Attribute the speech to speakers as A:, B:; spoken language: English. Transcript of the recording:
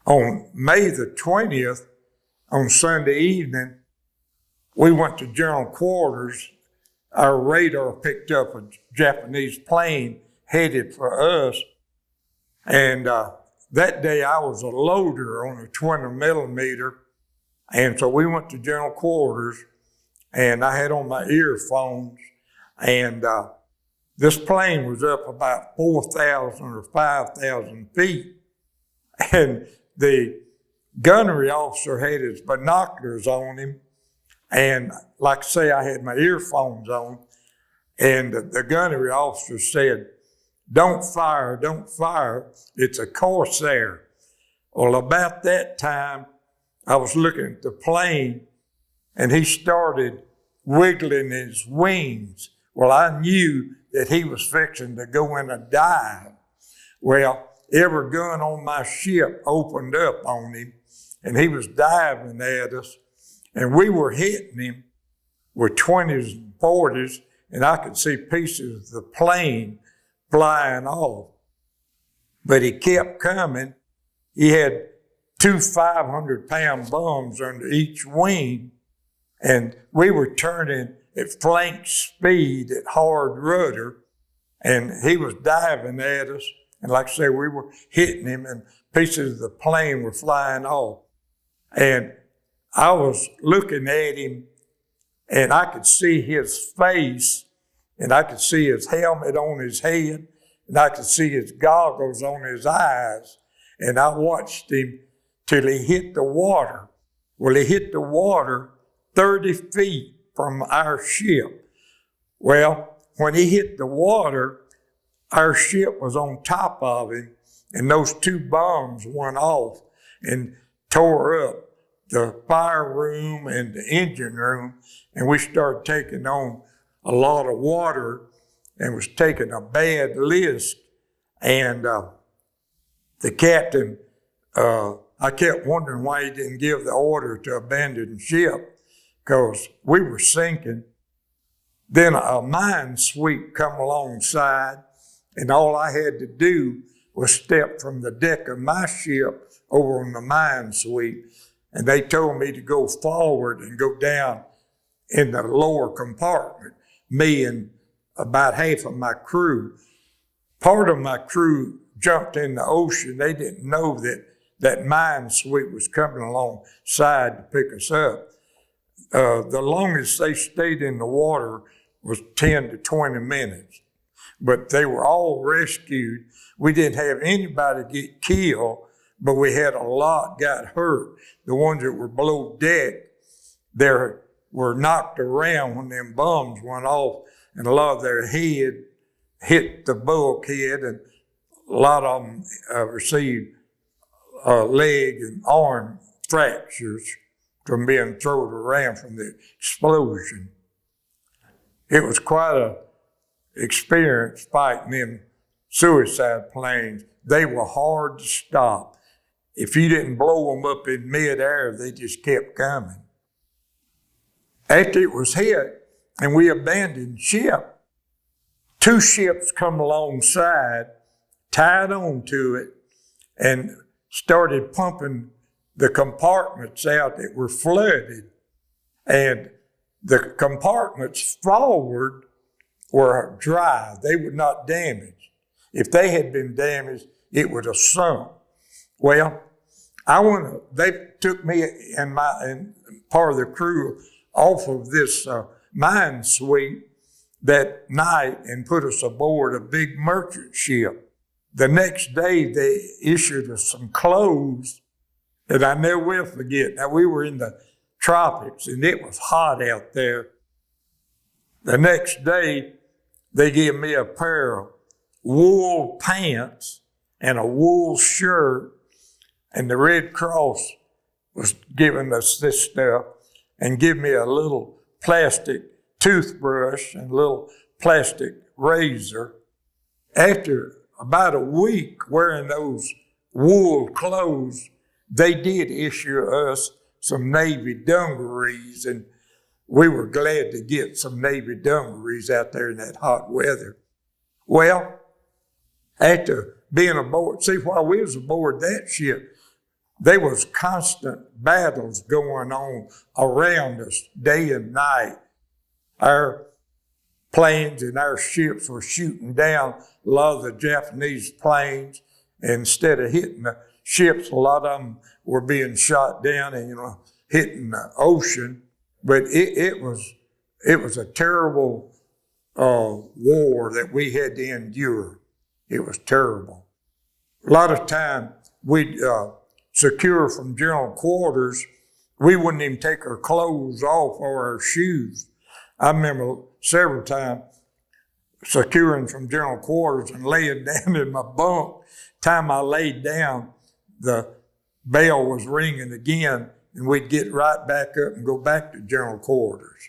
A: On May the 20th, on Sunday evening, we went to general quarters. Our radar picked up a Japanese plane headed for us. And that day I was a loader on a 20 millimeter. And so we went to general quarters, and I had on my earphones, and this plane was up about 4,000 or 5,000 feet. And the gunnery officer had his binoculars on him. And like I say, I had my earphones on. And the gunnery officer said, "Don't fire, don't fire. It's a Corsair." Well, about that time, I was looking at the plane, and he started wiggling his wings. Well, I knew that he was fixing to go in a dive. Well, every gun on my ship opened up on him, and he was diving at us, and we were hitting him with 20s and 40s, and I could see pieces of the plane flying off. But he kept coming. He had 2 500-pound bombs under each wing, and we were turning at flank speed at hard rudder, and he was diving at us. And like I say, we were hitting him, and pieces of the plane were flying off. And I was looking at him, and I could see his face, and I could see his helmet on his head, and I could see his goggles on his eyes. And I watched him till he hit the water. Well, he hit the water 30 feet from our ship. Well, when he hit the water, our ship was on top of him, and those 2 bombs went off and tore up the fire room and the engine room, and we started taking on a lot of water and was taking a bad list. And the captain, I kept wondering why he didn't give the order to abandon ship, because we were sinking. Then a mine sweep come alongside, and all I had to do was step from the deck of my ship over on the mine sweep, and they told me to go forward and go down in the lower compartment, me and about half of my crew. Part of my crew jumped in the ocean. They didn't know that mine sweep was coming alongside to pick us up. The longest they stayed in the water was 10 to 20 minutes, but they were all rescued. We didn't have anybody get killed, but we had a lot got hurt. The ones that were below deck, they were knocked around when them bombs went off, and a lot of their head hit the bulkhead, and a lot of them received leg and arm fractures from being thrown around from the explosion. It was quite an experience fighting them suicide planes. They were hard to stop. If you didn't blow them up in midair, they just kept coming. After it was hit and we abandoned ship, 2 ships come alongside, tied on to it, and started pumping the compartments out that were flooded. And the compartments forward were dry. They were not damaged. If they had been damaged, it would have sunk. Well, they took me and part of the crew off of this mine sweep that night and put us aboard a big merchant ship. The next day, they issued us some clothes that I never will forget. Now, we were in the tropics, and it was hot out there. The next day, they gave me a pair of wool pants and a wool shirt, and the Red Cross was giving us this stuff and give me a little plastic toothbrush and a little plastic razor. After about a week wearing those wool clothes, they did issue us some Navy dungarees, and we were glad to get some Navy dungarees out there in that hot weather. Well, after being aboard, see, while we was aboard that ship, there was constant battles going on around us day and night. Our planes and our ships were shooting down a lot of the Japanese planes. Instead of hitting the ships, a lot of them were being shot down and, hitting the ocean. But it was a terrible war that we had to endure. It was terrible. A lot of time we'd secure from general quarters, we wouldn't even take our clothes off or our shoes. I remember several times securing from general quarters and laying down in my bunk. Time I laid down, the bell was ringing again, and we'd get right back up and go back to general quarters.